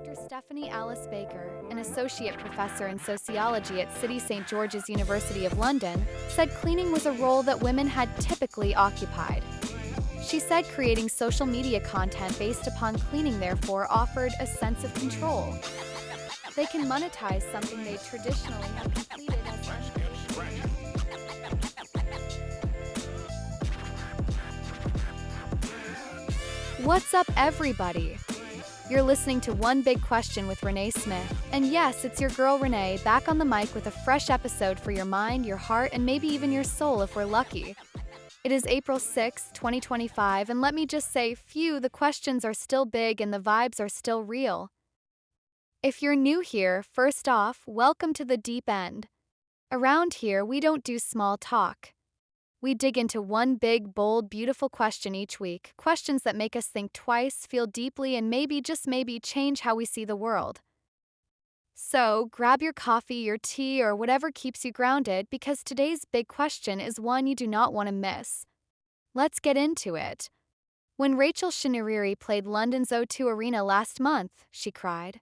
Dr. Stephanie Alice Baker, an associate professor in sociology at City St. George's University of London, said cleaning was a role that women had typically occupied. She said creating social media content based upon cleaning therefore offered a sense of control. They can monetize something they traditionally have completed as unpaid. What's up, everybody? You're listening to One Big Question with Renee Smith. And yes, it's your girl Renee, back on the mic with a fresh episode for your mind, your heart, and maybe even your soul if we're lucky. It is April 6, 2025, and let me just say, phew, the questions are still big and the vibes are still real. If you're new here, first off, welcome to the deep end. Around here, we don't do small talk. We dig into one big, bold, beautiful question each week, questions that make us think twice, feel deeply, and maybe, just maybe, change how we see the world. So, grab your coffee, your tea, or whatever keeps you grounded, because today's big question is one you do not want to miss. Let's get into it. When Rachel Shinariri played London's O2 Arena last month, she cried.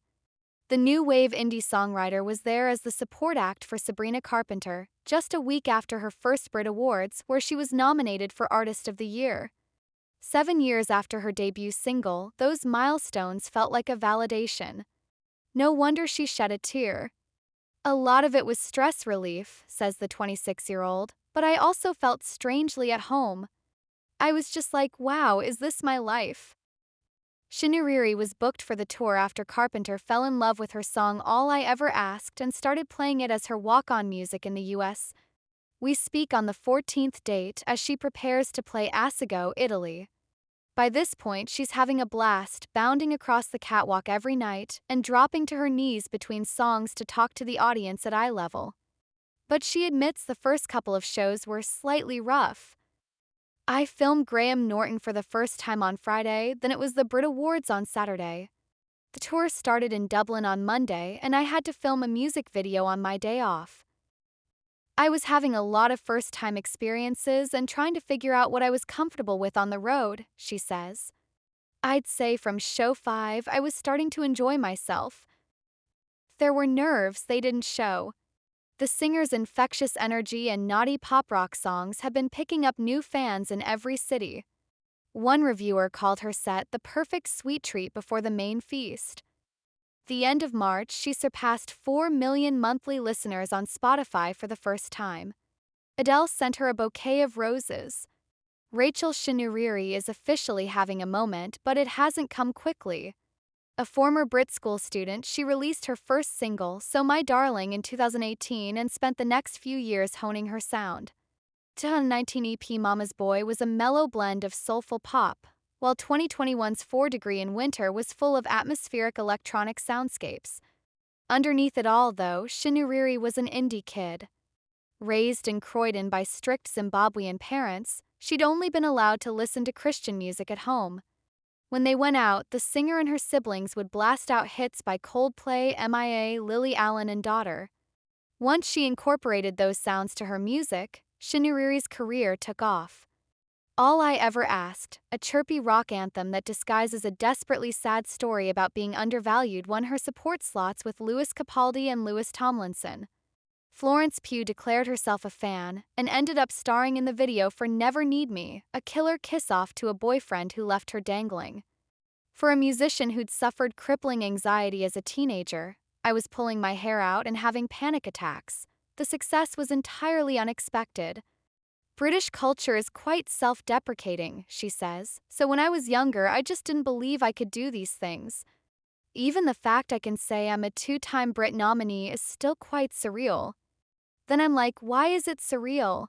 The new wave indie songwriter was there as the support act for Sabrina Carpenter, just a week after her first Brit Awards, where she was nominated for Artist of the Year. 7 years after her debut single, those milestones felt like a validation. No wonder she shed a tear. A lot of it was stress relief, says the 26-year-old, but I also felt strangely at home. I was just like, wow, is this my life? Shinariri was booked for the tour after Carpenter fell in love with her song All I Ever Asked and started playing it as her walk-on music in the US. We speak on the 14th date as she prepares to play Asigo, Italy. By this point, she's having a blast, bounding across the catwalk every night and dropping to her knees between songs to talk to the audience at eye level. But she admits the first couple of shows were slightly rough. I filmed Graham Norton for the first time on Friday, then it was the Brit Awards on Saturday. The tour started in Dublin on Monday, and I had to film a music video on my day off. I was having a lot of first-time experiences and trying to figure out what I was comfortable with on the road, she says. I'd say from show 5, I was starting to enjoy myself. There were nerves they didn't show. The singer's infectious energy and naughty pop rock songs have been picking up new fans in every city. One reviewer called her set the perfect sweet treat before the main feast. The end of March, she surpassed 4 million monthly listeners on Spotify for the first time. Adele sent her a bouquet of roses. Rachel Shinariri is officially having a moment, but it hasn't come quickly. A former Brit School student, she released her first single, So My Darling, in 2018 and spent the next few years honing her sound. 2019 EP Mama's Boy was a mellow blend of soulful pop, while 2021's 4 Degree in Winter was full of atmospheric electronic soundscapes. Underneath it all, though, Shinariri was an indie kid. Raised in Croydon by strict Zimbabwean parents, she'd only been allowed to listen to Christian music at home. When they went out, the singer and her siblings would blast out hits by Coldplay, MIA, Lily Allen, and Daughter. Once she incorporated those sounds to her music, Shinariri's career took off. All I Ever Asked, a chirpy rock anthem that disguises a desperately sad story about being undervalued, won her support slots with Lewis Capaldi and Louis Tomlinson. Florence Pugh declared herself a fan and ended up starring in the video for Never Need Me, a killer kiss-off to a boyfriend who left her dangling. For a musician who'd suffered crippling anxiety as a teenager, I was pulling my hair out and having panic attacks. The success was entirely unexpected. British culture is quite self-deprecating, she says, so when I was younger I just didn't believe I could do these things. Even the fact I can say I'm a 2-time Brit nominee is still quite surreal. Then I'm like, why is it surreal?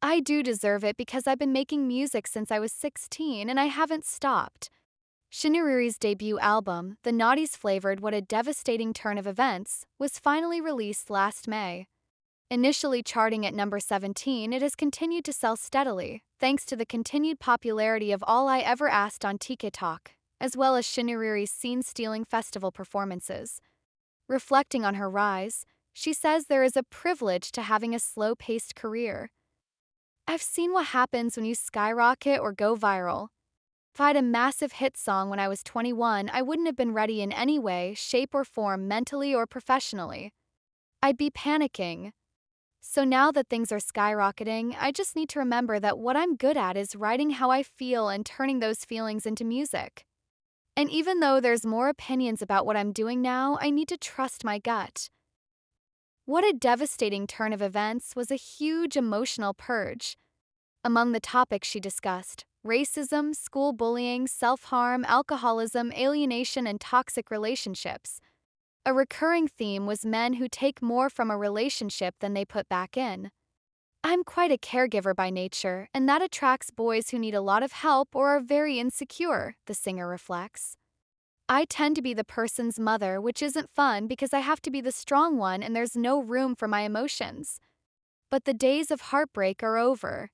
I do deserve it because I've been making music since I was 16 and I haven't stopped. Shinariri's debut album, The Naughties Flavored What a Devastating Turn of Events, was finally released last May. Initially charting at number 17, it has continued to sell steadily, thanks to the continued popularity of All I Ever Asked on TikTok, as well as Shinariri's scene-stealing festival performances. Reflecting on her rise, she says there is a privilege to having a slow-paced career. I've seen what happens when you skyrocket or go viral. If I had a massive hit song when I was 21, I wouldn't have been ready in any way, shape, or form, mentally or professionally. I'd be panicking. So now that things are skyrocketing, I just need to remember that what I'm good at is writing how I feel and turning those feelings into music. And even though there's more opinions about what I'm doing now, I need to trust my gut. What a devastating turn of events was a huge emotional purge. Among the topics she discussed, racism, school bullying, self-harm, alcoholism, alienation, and toxic relationships. A recurring theme was men who take more from a relationship than they put back in. I'm quite a caregiver by nature, and that attracts boys who need a lot of help or are very insecure, the singer reflects. I tend to be the person's mother, which isn't fun because I have to be the strong one and there's no room for my emotions. But the days of heartbreak are over.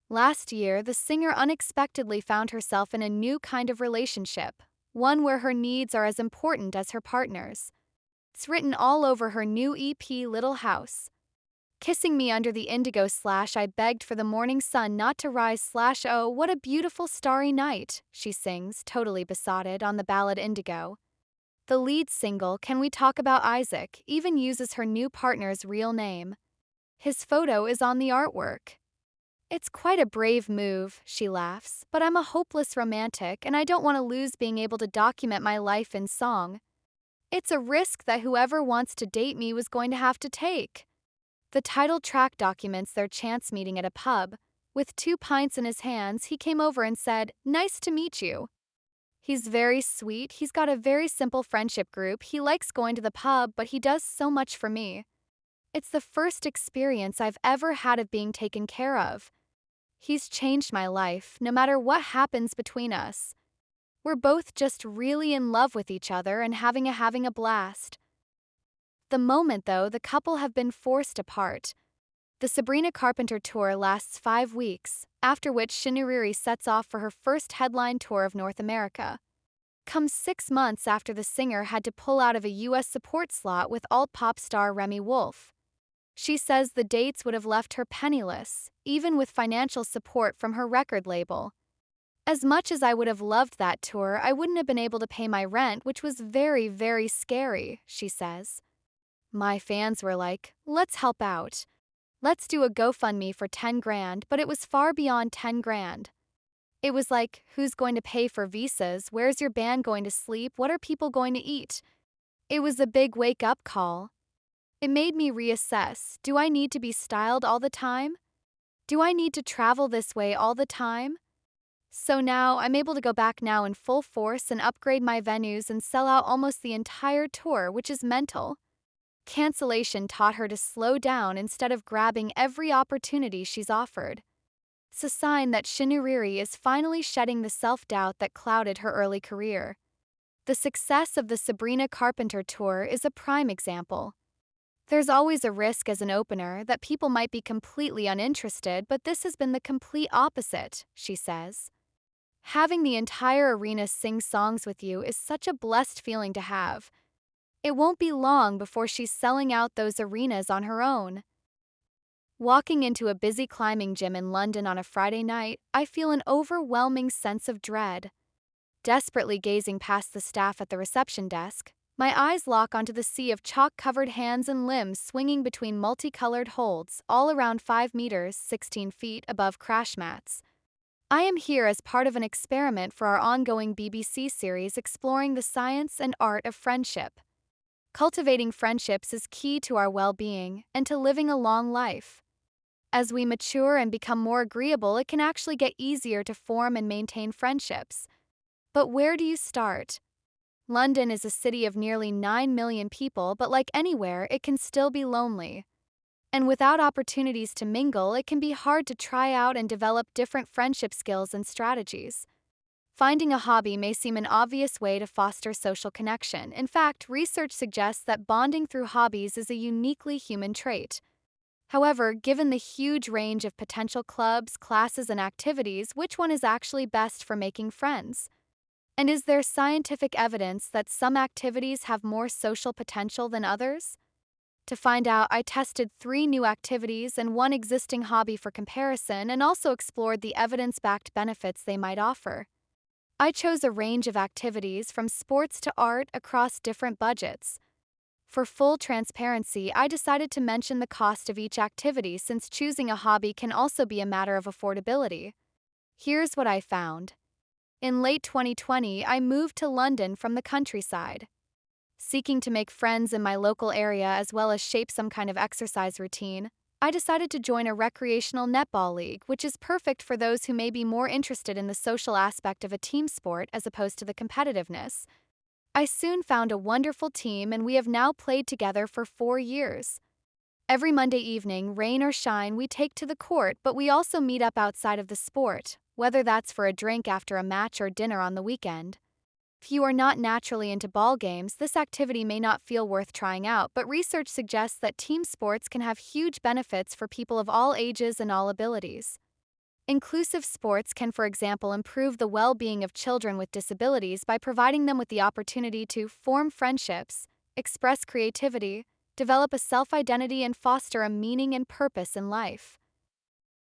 Last year, the singer unexpectedly found herself in a new kind of relationship, one where her needs are as important as her partner's. It's written all over her new EP, Little House. Kissing me under the indigo / I begged for the morning sun not to rise / oh, what a beautiful starry night, she sings, totally besotted, on the ballad Indigo. The lead single, Can We Talk About Isaac, even uses her new partner's real name. His photo is on the artwork. It's quite a brave move, she laughs, but I'm a hopeless romantic and I don't want to lose being able to document my life in song. It's a risk that whoever wants to date me was going to have to take. The title track documents their chance meeting at a pub. With 2 pints in his hands, he came over and said, "Nice to meet you." He's very sweet, he's got a very simple friendship group, he likes going to the pub, but he does so much for me. It's the first experience I've ever had of being taken care of. He's changed my life, no matter what happens between us. We're both just really in love with each other and having a blast. The moment, though, the couple have been forced apart. The Sabrina Carpenter tour lasts 5 weeks, after which Shinuriri sets off for her first headline tour of North America. Comes 6 months after the singer had to pull out of a U.S. support slot with alt-pop star Remy Wolf. She says the dates would have left her penniless, even with financial support from her record label. As much as I would have loved that tour, I wouldn't have been able to pay my rent, which was very, very scary, she says. My fans were like, let's help out. Let's do a GoFundMe for 10 grand, but it was far beyond 10 grand. It was like, who's going to pay for visas? Where's your band going to sleep? What are people going to eat? It was a big wake-up call. It made me reassess, do I need to be styled all the time? Do I need to travel this way all the time? So now, I'm able to go back now in full force and upgrade my venues and sell out almost the entire tour, which is mental. Cancellation taught her to slow down instead of grabbing every opportunity she's offered. It's a sign that Shinuriri is finally shedding the self-doubt that clouded her early career. The success of the Sabrina Carpenter tour is a prime example. There's always a risk as an opener that people might be completely uninterested, but this has been the complete opposite, she says. Having the entire arena sing songs with you is such a blessed feeling to have. It won't be long before she's selling out those arenas on her own. Walking into a busy climbing gym in London on a Friday night, I feel an overwhelming sense of dread. Desperately gazing past the staff at the reception desk, my eyes lock onto the sea of chalk-covered hands and limbs swinging between multicolored holds, all around 5 meters, 16 feet above crash mats. I am here as part of an experiment for our ongoing BBC series exploring the science and art of friendship. Cultivating friendships is key to our well-being and to living a long life. As we mature and become more agreeable, it can actually get easier to form and maintain friendships. But where do you start? London is a city of nearly 9 million people, but like anywhere, it can still be lonely. And without opportunities to mingle, it can be hard to try out and develop different friendship skills and strategies. Finding a hobby may seem an obvious way to foster social connection. In fact, research suggests that bonding through hobbies is a uniquely human trait. However, given the huge range of potential clubs, classes, and activities, which one is actually best for making friends? And is there scientific evidence that some activities have more social potential than others? To find out, I tested 3 new activities and 1 existing hobby for comparison and also explored the evidence-backed benefits they might offer. I chose a range of activities from sports to art across different budgets. For full transparency, I decided to mention the cost of each activity since choosing a hobby can also be a matter of affordability. Here's what I found. In late 2020, I moved to London from the countryside. Seeking to make friends in my local area as well as shape some kind of exercise routine, I decided to join a recreational netball league, which is perfect for those who may be more interested in the social aspect of a team sport as opposed to the competitiveness. I soon found a wonderful team and we have now played together for 4 years. Every Monday evening, rain or shine, we take to the court, but we also meet up outside of the sport, whether that's for a drink after a match or dinner on the weekend. If you are not naturally into ball games, this activity may not feel worth trying out, but research suggests that team sports can have huge benefits for people of all ages and all abilities. Inclusive sports can, for example, improve the well-being of children with disabilities by providing them with the opportunity to form friendships, express creativity, develop a self-identity, and foster a meaning and purpose in life.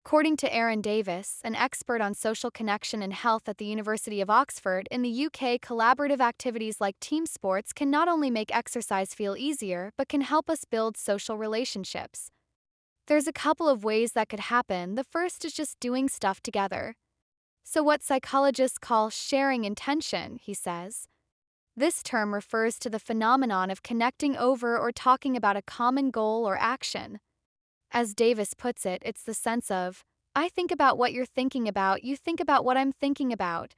According to Aaron Davis, an expert on social connection and health at the University of Oxford in the UK, collaborative activities like team sports can not only make exercise feel easier, but can help us build social relationships. There's a couple of ways that could happen. The first is just doing stuff together. So, what psychologists call sharing intention, he says. This term refers to the phenomenon of connecting over or talking about a common goal or action. As Davis puts it, it's the sense of, I think about what you're thinking about, you think about what I'm thinking about.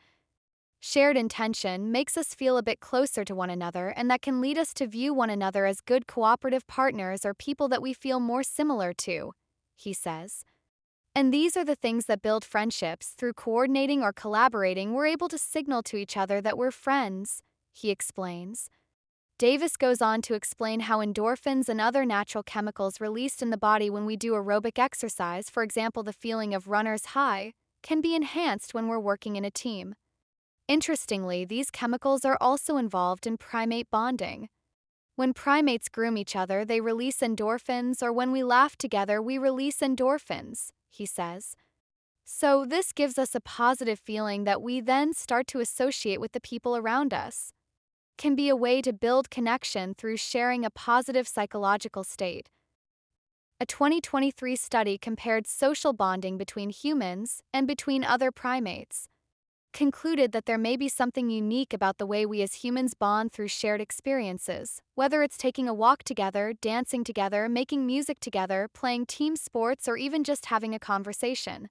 Shared intention makes us feel a bit closer to one another, and that can lead us to view one another as good cooperative partners or people that we feel more similar to, he says. And these are the things that build friendships. Through coordinating or collaborating, we're able to signal to each other that we're friends, he explains. Davis goes on to explain how endorphins and other natural chemicals released in the body when we do aerobic exercise, for example the feeling of runner's high, can be enhanced when we're working in a team. Interestingly, these chemicals are also involved in primate bonding. When primates groom each other, they release endorphins, or when we laugh together, we release endorphins, he says. So this gives us a positive feeling that we then start to associate with the people around us. Can be a way to build connection through sharing a positive psychological state. A 2023 study compared social bonding between humans and between other primates, concluded that there may be something unique about the way we as humans bond through shared experiences, whether it's taking a walk together, dancing together, making music together, playing team sports, or even just having a conversation.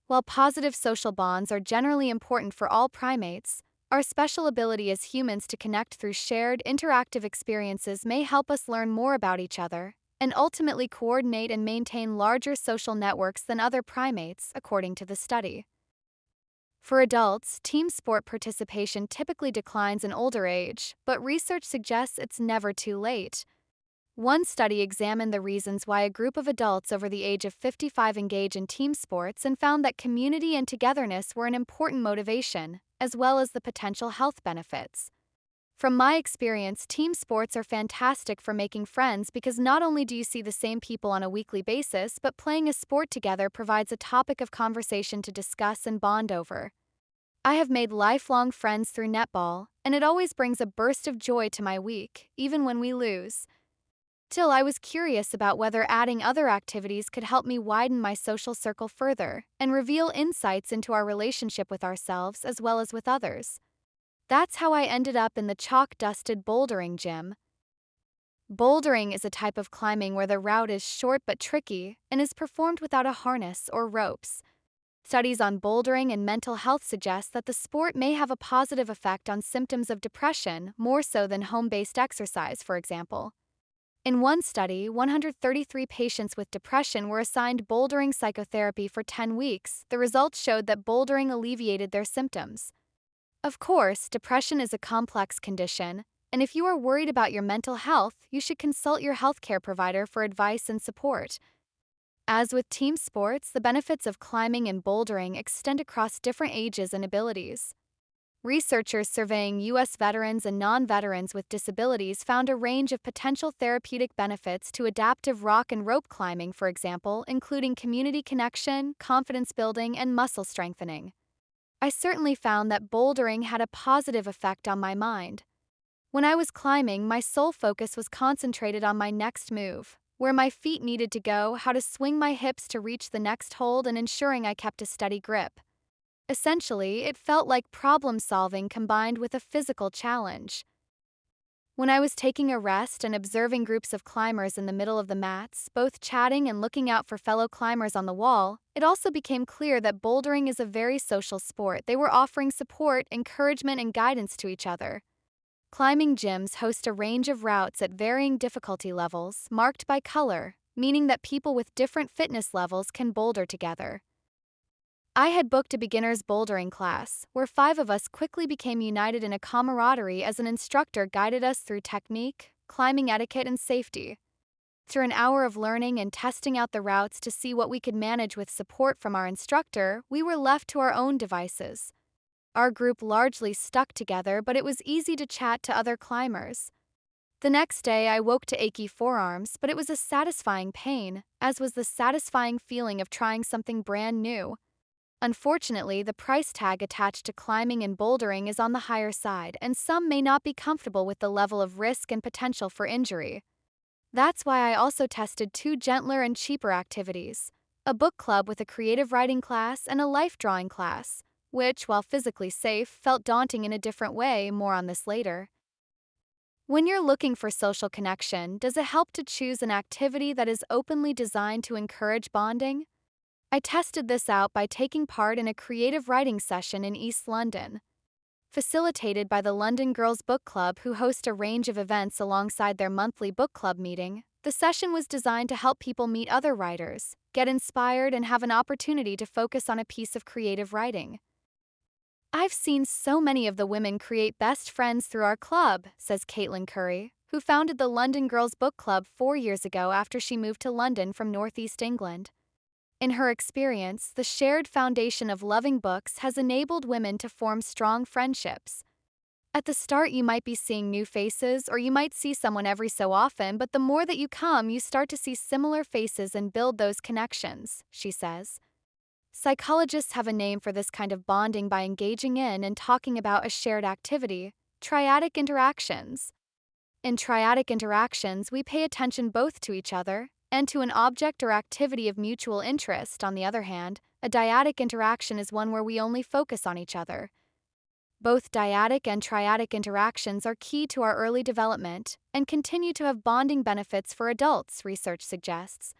While positive social bonds are generally important for all primates, our special ability as humans to connect through shared, interactive experiences may help us learn more about each other and ultimately coordinate and maintain larger social networks than other primates, according to the study. For adults, team sport participation typically declines in older age, but research suggests it's never too late. One study examined the reasons why a group of adults over the age of 55 engage in team sports and found that community and togetherness were an important motivation, as well as the potential health benefits. From my experience, team sports are fantastic for making friends because not only do you see the same people on a weekly basis, but playing a sport together provides a topic of conversation to discuss and bond over. I have made lifelong friends through netball, and it always brings a burst of joy to my week, even when we lose. Still, I was curious about whether adding other activities could help me widen my social circle further and reveal insights into our relationship with ourselves as well as with others. That's how I ended up in the chalk-dusted bouldering gym. Bouldering is a type of climbing where the route is short but tricky and is performed without a harness or ropes. Studies on bouldering and mental health suggest that the sport may have a positive effect on symptoms of depression more so than home-based exercise, for example. In one study, 133 patients with depression were assigned bouldering psychotherapy for 10 weeks. The results showed that bouldering alleviated their symptoms. Of course, depression is a complex condition, and if you are worried about your mental health, you should consult your healthcare provider for advice and support. As with team sports, the benefits of climbing and bouldering extend across different ages and abilities. Researchers surveying U.S. veterans and non-veterans with disabilities found a range of potential therapeutic benefits to adaptive rock and rope climbing, for example, including community connection, confidence building, and muscle strengthening. I certainly found that bouldering had a positive effect on my mind. When I was climbing, my sole focus was concentrated on my next move, where my feet needed to go, how to swing my hips to reach the next hold, and ensuring I kept a steady grip. Essentially, it felt like problem solving combined with a physical challenge. When I was taking a rest and observing groups of climbers in the middle of the mats, both chatting and looking out for fellow climbers on the wall, it also became clear that bouldering is a very social sport. They were offering support, encouragement, and guidance to each other. Climbing gyms host a range of routes at varying difficulty levels, marked by color, meaning that people with different fitness levels can boulder together. I had booked a beginner's bouldering class, where 5 of us quickly became united in a camaraderie as an instructor guided us through technique, climbing etiquette, and safety. After an hour of learning and testing out the routes to see what we could manage with support from our instructor, we were left to our own devices. Our group largely stuck together, but it was easy to chat to other climbers. The next day, I woke to achy forearms, but it was a satisfying pain, as was the satisfying feeling of trying something brand new. Unfortunately, the price tag attached to climbing and bouldering is on the higher side, and some may not be comfortable with the level of risk and potential for injury. That's why I also tested two gentler and cheaper activities: a book club with a creative writing class and a life drawing class, which, while physically safe, felt daunting in a different way. More on this later. When you're looking for social connection, does it help to choose an activity that is openly designed to encourage bonding? I tested this out by taking part in a creative writing session in East London. Facilitated by the London Girls Book Club, who host a range of events alongside their monthly book club meeting, the session was designed to help people meet other writers, get inspired, and have an opportunity to focus on a piece of creative writing. I've seen so many of the women create best friends through our club, says Caitlin Curry, who founded the London Girls Book Club 4 years ago after she moved to London from Northeast England. In her experience, the shared foundation of loving books has enabled women to form strong friendships. At the start, you might be seeing new faces, or you might see someone every so often, but the more that you come, you start to see similar faces and build those connections, she says. Psychologists have a name for this kind of bonding by engaging in and talking about a shared activity: triadic interactions. In triadic interactions, we pay attention both to each other and to an object or activity of mutual interest. On the other hand, a dyadic interaction is one where we only focus on each other. Both dyadic and triadic interactions are key to our early development and continue to have bonding benefits for adults, research suggests.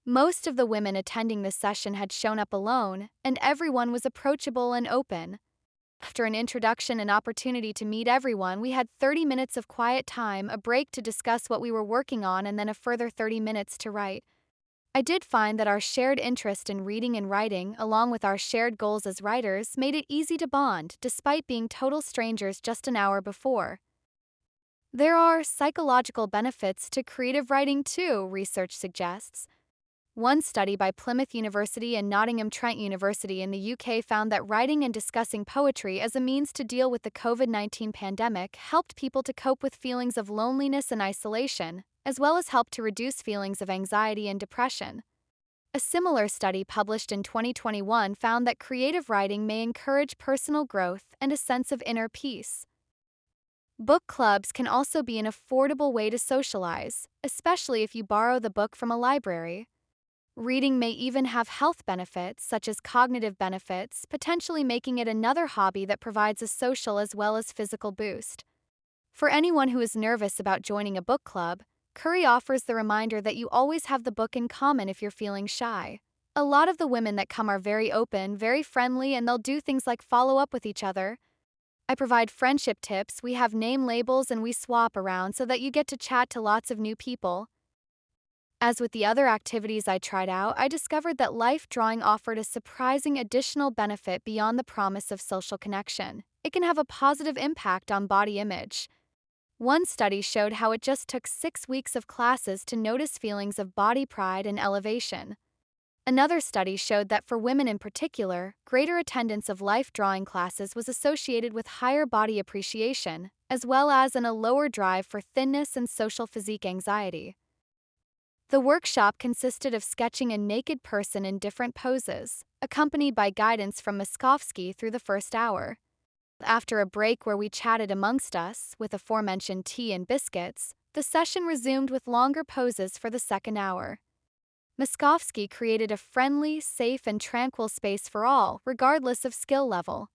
Most of the women attending this session had shown up alone, and everyone was approachable and open. After an introduction and opportunity to meet everyone, we had 30 minutes of quiet time, a break to discuss what we were working on, and then a further 30 minutes to write. I did find that our shared interest in reading and writing, along with our shared goals as writers, made it easy to bond, despite being total strangers just an hour before. There are psychological benefits to creative writing too, research suggests. One study by Plymouth University and Nottingham Trent University in the UK found that writing and discussing poetry as a means to deal with the COVID-19 pandemic helped people to cope with feelings of loneliness and isolation, as well as help to reduce feelings of anxiety and depression. A similar study published in 2021 found that creative writing may encourage personal growth and a sense of inner peace. Book clubs can also be an affordable way to socialize, especially if you borrow the book from a library. Reading may even have health benefits, such as cognitive benefits, potentially making it another hobby that provides a social as well as physical boost. For anyone who is nervous about joining a book club, Curry offers the reminder that you always have the book in common if you're feeling shy. A lot of the women that come are very open, very friendly, and they'll do things like follow up with each other. I provide friendship tips, we have name labels, and we swap around so that you get to chat to lots of new people. As with the other activities I tried out, I discovered that life drawing offered a surprising additional benefit beyond the promise of social connection. It can have a positive impact on body image. One study showed how it just took 6 weeks of classes to notice feelings of body pride and elevation. Another study showed that for women in particular, greater attendance of life drawing classes was associated with higher body appreciation, as well as a lower drive for thinness and social physique anxiety. The workshop consisted of sketching a naked person in different poses, accompanied by guidance from Miskovsky through the first hour. After a break where we chatted amongst us, with aforementioned tea and biscuits, the session resumed with longer poses for the second hour. Miskovsky created a friendly, safe, and tranquil space for all, regardless of skill level.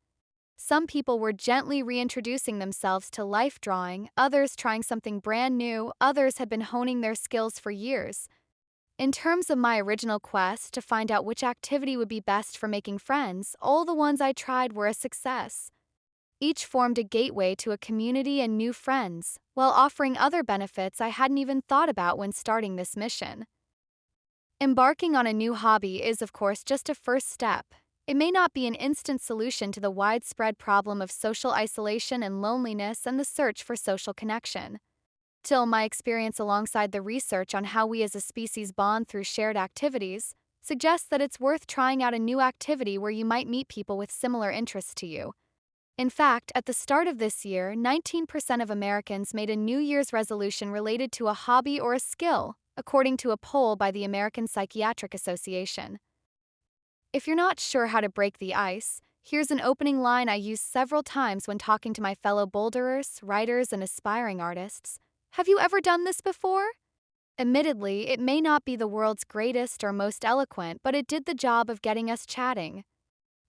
Some people were gently reintroducing themselves to life drawing, others trying something brand new, others had been honing their skills for years. In terms of my original quest to find out which activity would be best for making friends, all the ones I tried were a success. Each formed a gateway to a community and new friends, while offering other benefits I hadn't even thought about when starting this mission. Embarking on a new hobby is, of course, just a first step. It may not be an instant solution to the widespread problem of social isolation and loneliness and the search for social connection. Still, my experience alongside the research on how we as a species bond through shared activities suggests that it's worth trying out a new activity where you might meet people with similar interests to you. In fact, at the start of this year, 19% of Americans made a New Year's resolution related to a hobby or a skill, according to a poll by the American Psychiatric Association. If you're not sure how to break the ice, here's an opening line I use several times when talking to my fellow boulderers, writers, and aspiring artists. Have you ever done this before? Admittedly, it may not be the world's greatest or most eloquent, but it did the job of getting us chatting.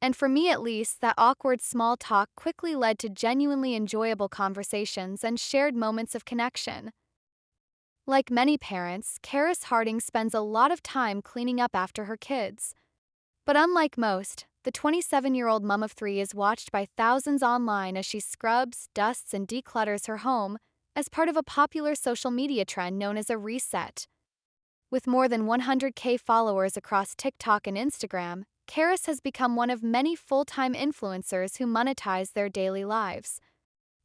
And for me at least, that awkward small talk quickly led to genuinely enjoyable conversations and shared moments of connection. Like many parents, Karis Harding spends a lot of time cleaning up after her kids. But unlike most, the 27-year-old mom of three is watched by thousands online as she scrubs, dusts, and declutters her home as part of a popular social media trend known as a reset. With more than 100K followers across TikTok and Instagram, Karis has become one of many full-time influencers who monetize their daily lives.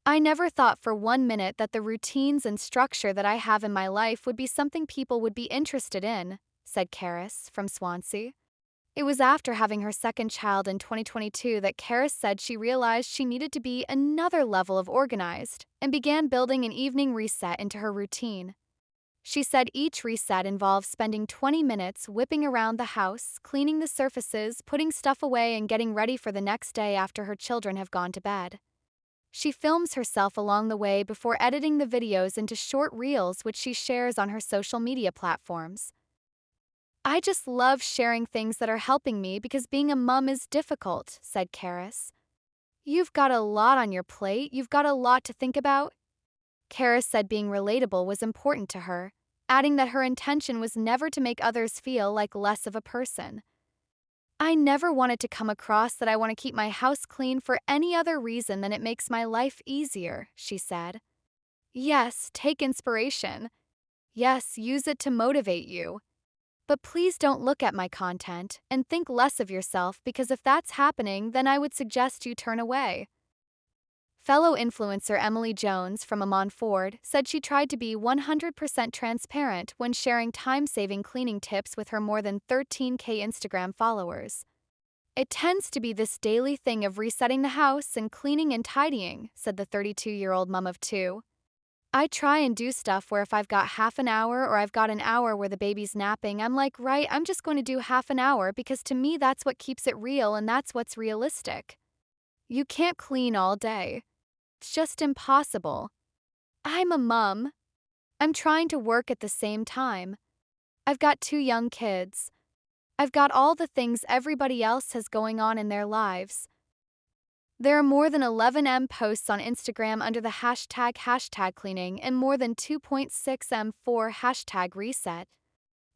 I never thought for 1 minute that the routines and structure that I have in my life would be something people would be interested in, said Karis from Swansea. It was after having her second child in 2022 that Karis said she realized she needed to be another level of organized and began building an evening reset into her routine. She said each reset involves spending 20 minutes whipping around the house, cleaning the surfaces, putting stuff away, and getting ready for the next day after her children have gone to bed. She films herself along the way before editing the videos into short reels, which she shares on her social media platforms. I just love sharing things that are helping me because being a mom is difficult, said Karis. You've got a lot on your plate, you've got a lot to think about. Karis said being relatable was important to her, adding that her intention was never to make others feel like less of a person. I never wanted to come across that I want to keep my house clean for any other reason than it makes my life easier, she said. Yes, take inspiration. Yes, use it to motivate you. But please don't look at my content and think less of yourself, because if that's happening, then I would suggest you turn away. Fellow influencer Emily Jones from Amon Ford said she tried to be 100% transparent when sharing time-saving cleaning tips with her more than 13K Instagram followers. It tends to be this daily thing of resetting the house and cleaning and tidying, said the 32-year-old mom of two. I try and do stuff where if I've got half an hour or I've got an hour where the baby's napping, I'm like, right, I'm just going to do half an hour because to me that's what keeps it real and that's what's realistic. You can't clean all day. It's just impossible. I'm a mom. I'm trying to work at the same time. I've got 2 young kids. I've got all the things everybody else has going on in their lives. There are more than 11M posts on Instagram under the hashtag cleaning and more than 2.6M for hashtag reset.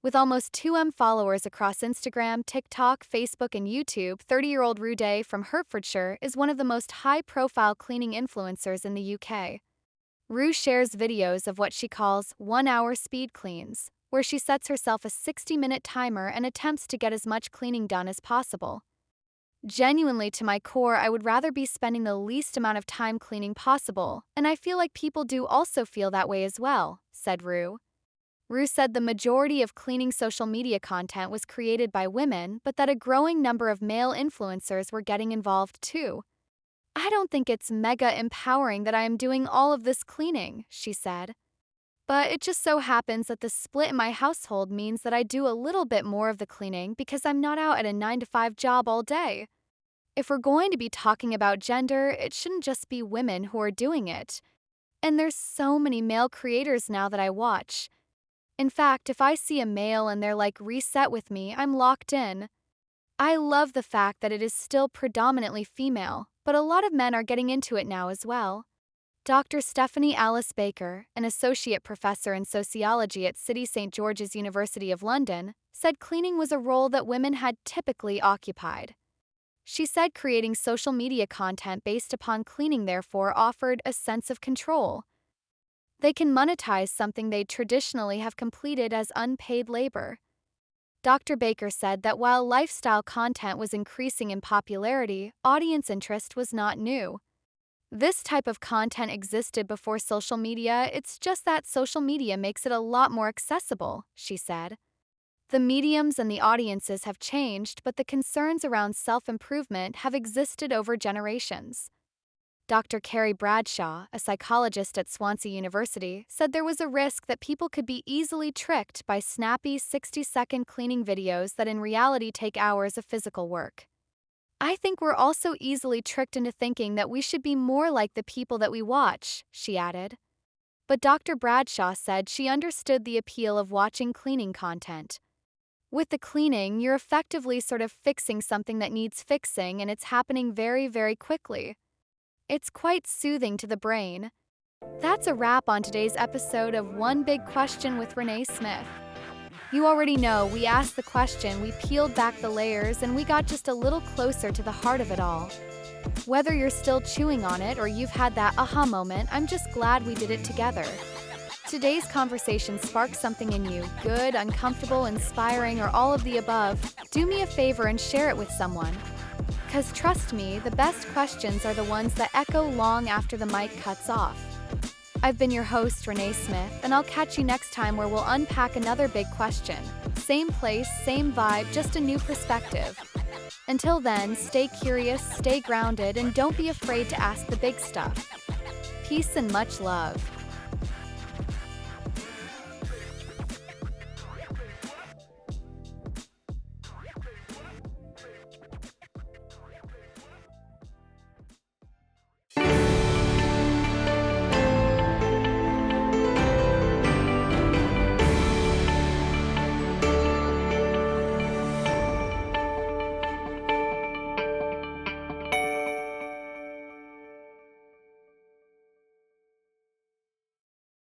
With almost 2M followers across Instagram, TikTok, Facebook, and YouTube, 30-year-old Rude from Hertfordshire is one of the most high-profile cleaning influencers in the UK. Rue shares videos of what she calls 1-hour speed cleans, where she sets herself a 60-minute timer and attempts to get as much cleaning done as possible. Genuinely, to my core, I would rather be spending the least amount of time cleaning possible, and I feel like people do also feel that way as well, said Rue. Rue said the majority of cleaning social media content was created by women, but that a growing number of male influencers were getting involved too. I don't think it's mega empowering that I am doing all of this cleaning, she said. But it just so happens that the split in my household means that I do a little bit more of the cleaning because I'm not out at a 9 to 5 job all day. If we're going to be talking about gender, it shouldn't just be women who are doing it. And there's so many male creators now that I watch. In fact, if I see a male and they're like reset with me, I'm locked in. I love the fact that it is still predominantly female, but a lot of men are getting into it now as well. Dr. Stephanie Alice Baker, an associate professor in sociology at City St. George's University of London, said cleaning was a role that women had typically occupied. She said creating social media content based upon cleaning therefore offered a sense of control. They can monetize something they'd traditionally have completed as unpaid labor. Dr. Baker said that while lifestyle content was increasing in popularity, audience interest was not new. This type of content existed before social media, it's just that social media makes it a lot more accessible, she said. The mediums and the audiences have changed, but the concerns around self-improvement have existed over generations. Dr. Carrie Bradshaw, a psychologist at Swansea University, said there was a risk that people could be easily tricked by snappy 60-second cleaning videos that in reality take hours of physical work. I think we're also easily tricked into thinking that we should be more like the people that we watch, she added. But Dr. Bradshaw said she understood the appeal of watching cleaning content. With the cleaning, you're effectively sort of fixing something that needs fixing, and it's happening very, very quickly. It's quite soothing to the brain. That's a wrap on today's episode of One Big Question with Renee Smith. You already know, we asked the question, we peeled back the layers, and we got just a little closer to the heart of it all. Whether you're still chewing on it or you've had that aha moment, I'm just glad we did it together. Today's conversation sparked something in you, good, uncomfortable, inspiring, or all of the above. Do me a favor and share it with someone. 'Cause trust me, the best questions are the ones that echo long after the mic cuts off. I've been your host, Renee Smith, and I'll catch you next time where we'll unpack another big question. Same place, same vibe, just a new perspective. Until then, stay curious, stay grounded, and don't be afraid to ask the big stuff. Peace and much love.